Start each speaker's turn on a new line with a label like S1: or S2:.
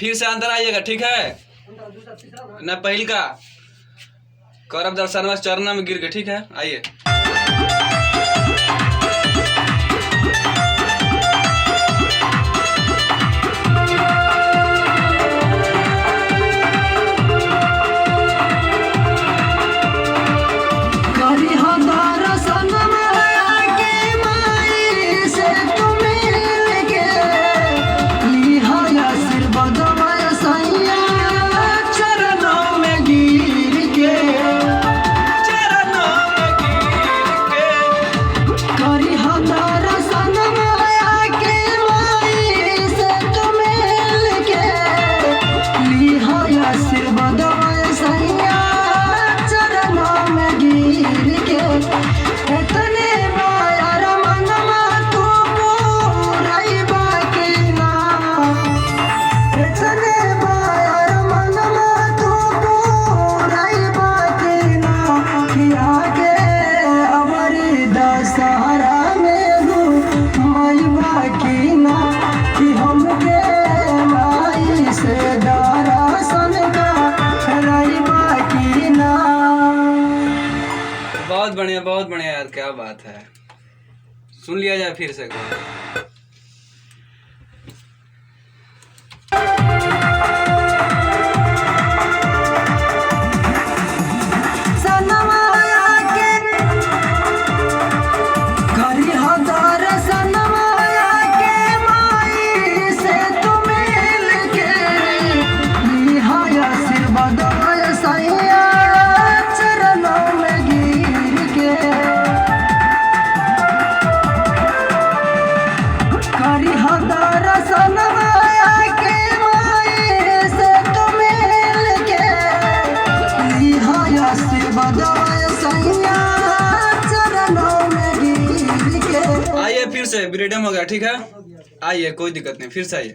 S1: फिर से अंदर आइएगा, ठीक है ना। पहल का करब दर्शन चरण में गिर के, ठीक है, आइए। बहुत बढ़िया यार, क्या बात है। सुन लिया जाए फिर से। आइए फिर से, ब्रीडम हो गया, ठीक है, आइए, कोई दिक्कत नहीं, फिर से आइए।